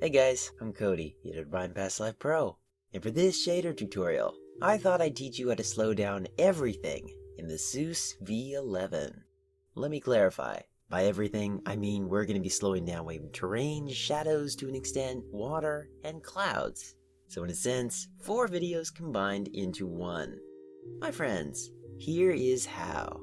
Hey guys, I'm Cody, here at Rhyme Past Life Pro, and for this shader tutorial, I thought I'd teach you how to slow down everything in the SEUS V11. Let me clarify. By everything, I mean we're going to be slowing down waving terrain, shadows to an extent, water, and clouds. So in a sense, 4 videos combined into one. My friends, here is how.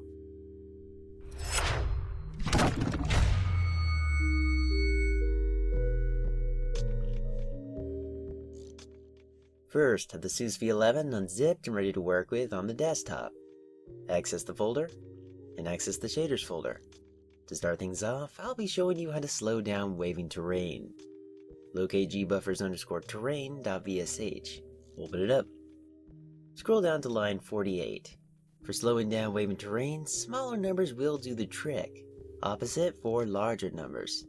First, have the SEUS V11 unzipped and ready to work with on the desktop. Access the folder, and access the shaders folder. To start things off, I'll be showing you how to slow down waving terrain. Locate gbuffers_terrain.vsh. Open it up. Scroll down to line 48. For slowing down waving terrain, smaller numbers will do the trick. Opposite for larger numbers.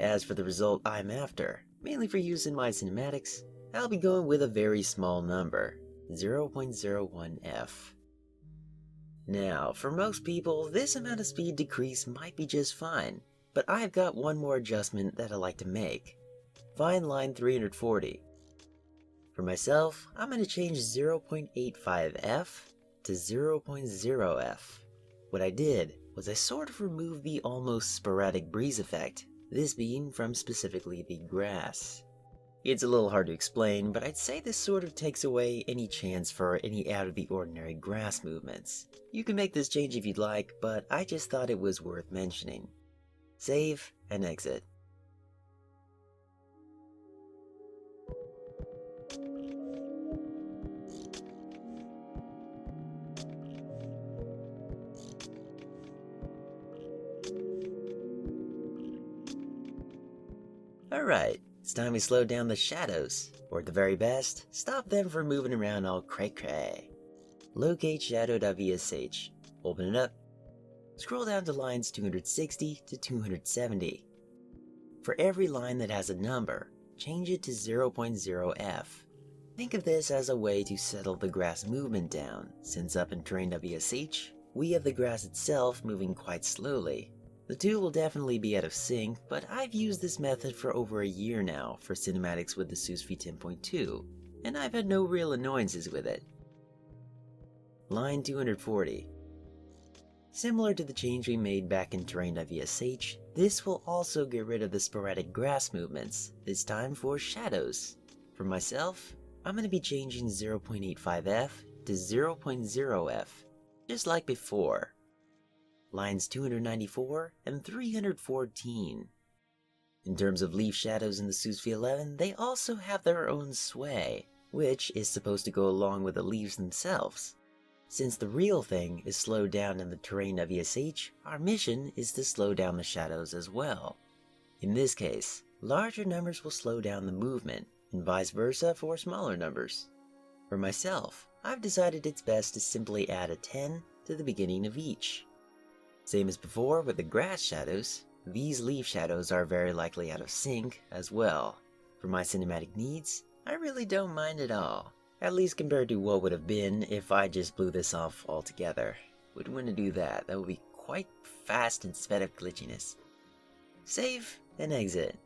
As for the result I'm after, mainly for use in my cinematics, I'll be going with a very small number, 0.01f. Now, for most people, this amount of speed decrease might be just fine, but I've got one more adjustment that I like to make. Find line 340. For myself, I'm going to change 0.85f to 0.0f. What I did was I sort of removed the almost sporadic breeze effect, this being from specifically the grass. It's a little hard to explain, but I'd say this sort of takes away any chance for any out-of-the-ordinary grass movements. You can make this change if you'd like, but I just thought it was worth mentioning. Save and exit. Alright. It's time we slow down the shadows, or at the very best, stop them from moving around all cray-cray. Locate shadow.vsh, open it up, scroll down to lines 260 to 270. For every line that has a number, change it to 0.0f. Think of this as a way to settle the grass movement down, since up in terrain.vsh, we have the grass itself moving quite slowly. The two will definitely be out of sync, but I've used this method for over a year now for cinematics with the SEUS V10.2, and I've had no real annoyances with it. Line 240. Similar to the change we made back in terrain.vsh, this will also get rid of the sporadic grass movements, this time for shadows. For myself, I'm going to be changing 0.85f to 0.0f, just like before. Lines 294 and 314. In terms of leaf shadows in the SEUS V11, they also have their own sway, which is supposed to go along with the leaves themselves. Since the real thing is slowed down in the terrain.vsh, our mission is to slow down the shadows as well. In this case, larger numbers will slow down the movement, and vice versa for smaller numbers. For myself, I've decided it's best to simply add a 10 to the beginning of each. Same as before with the grass shadows, these leaf shadows are very likely out of sync as well. For my cinematic needs, I really don't mind at all. At least compared to what would have been if I just blew this off altogether. Wouldn't want to do that, that would be quite fast and sped up glitchiness. Save and exit.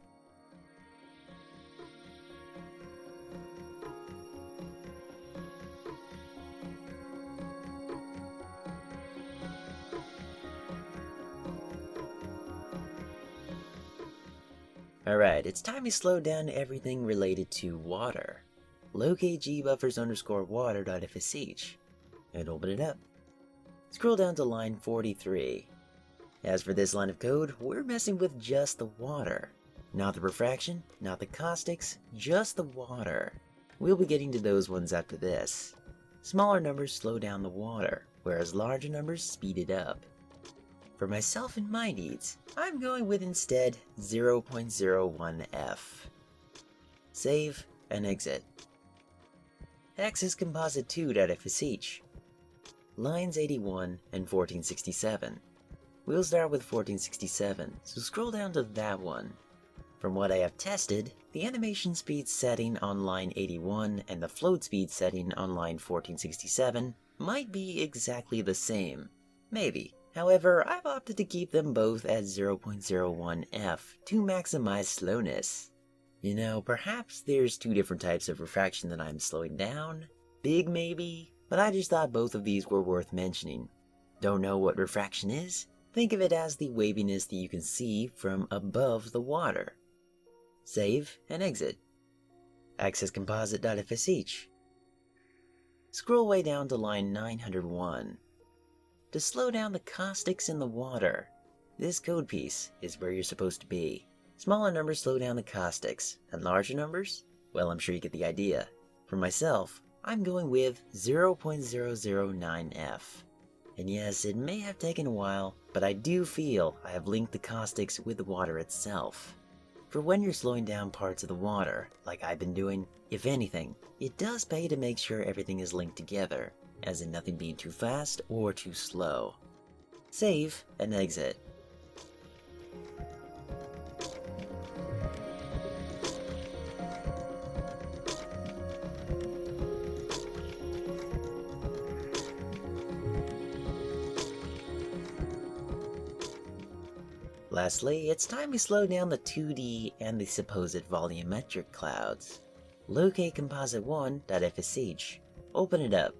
Alright, it's time we slow down everything related to water. Locate gbuffers_water.fsh and open it up. Scroll down to line 43. As for this line of code, we're messing with just the water. Not the refraction, not the caustics, just the water. We'll be getting to those ones after this. Smaller numbers slow down the water, whereas larger numbers speed it up. For myself and my needs, I'm going with instead 0.01f. Save and exit. Access composite2.fsh. Lines 81 and 1467. We'll start with 1467, so scroll down to that one. From what I have tested, the animation speed setting on line 81 and the float speed setting on line 1467 might be exactly the same. Maybe. However, I've opted to keep them both at 0.01f to maximize slowness. You know, perhaps there's two different types of refraction that I'm slowing down. Big maybe, but I just thought both of these were worth mentioning. Don't know what refraction is? Think of it as the waviness that you can see from above the water. Save and exit. Access composite.fsh. Scroll way down to line 901. To slow down the caustics in the water, this code piece is where you're supposed to be. Smaller numbers slow down the caustics, and larger numbers? Well, I'm sure you get the idea. For myself, I'm going with 0.009F. And yes, it may have taken a while, but I do feel I have linked the caustics with the water itself. For when you're slowing down parts of the water, like I've been doing, if anything, it does pay to make sure everything is linked together, as in nothing being too fast or too slow. Save and exit. Lastly, it's time we slow down the 2D and the supposed volumetric clouds. Locate composite1.fsh. Open it up.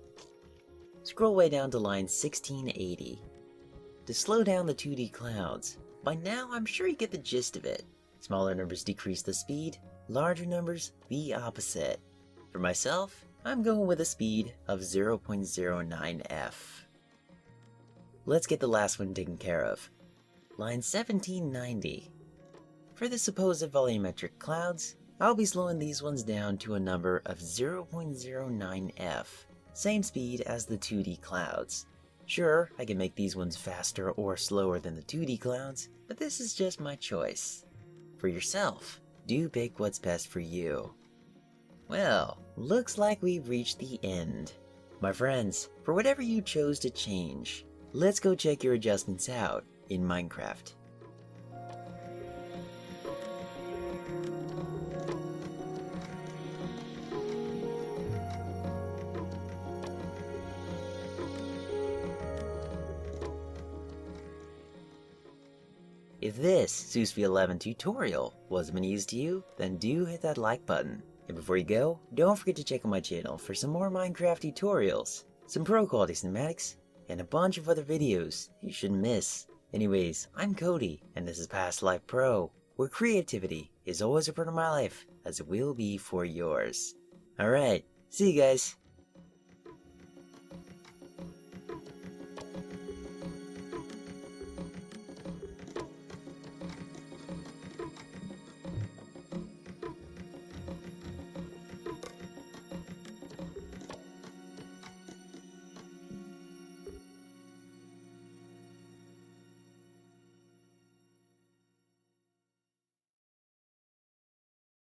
Scroll way down to line 1680. To slow down the 2D clouds, by now I'm sure you get the gist of it. Smaller numbers decrease the speed, larger numbers the opposite. For myself, I'm going with a speed of 0.09F. Let's get the last one taken care of. Line 1790. For the supposed volumetric clouds, I'll be slowing these ones down to a number of 0.09F, same speed as the 2D clouds. Sure, I can make these ones faster or slower than the 2D clouds, but this is just my choice. For yourself, do pick what's best for you. Well, looks like we've reached the end. My friends, for whatever you chose to change, let's go check your adjustments out in Minecraft. If this SEUS V11 tutorial was of any use to you, then do hit that like button. And before you go, don't forget to check out my channel for some more Minecraft tutorials, some pro quality cinematics, and a bunch of other videos you shouldn't miss. Anyways, I'm Cody, and this is Past Life Pro, where creativity is always a part of my life, as it will be for yours. Alright, see you guys.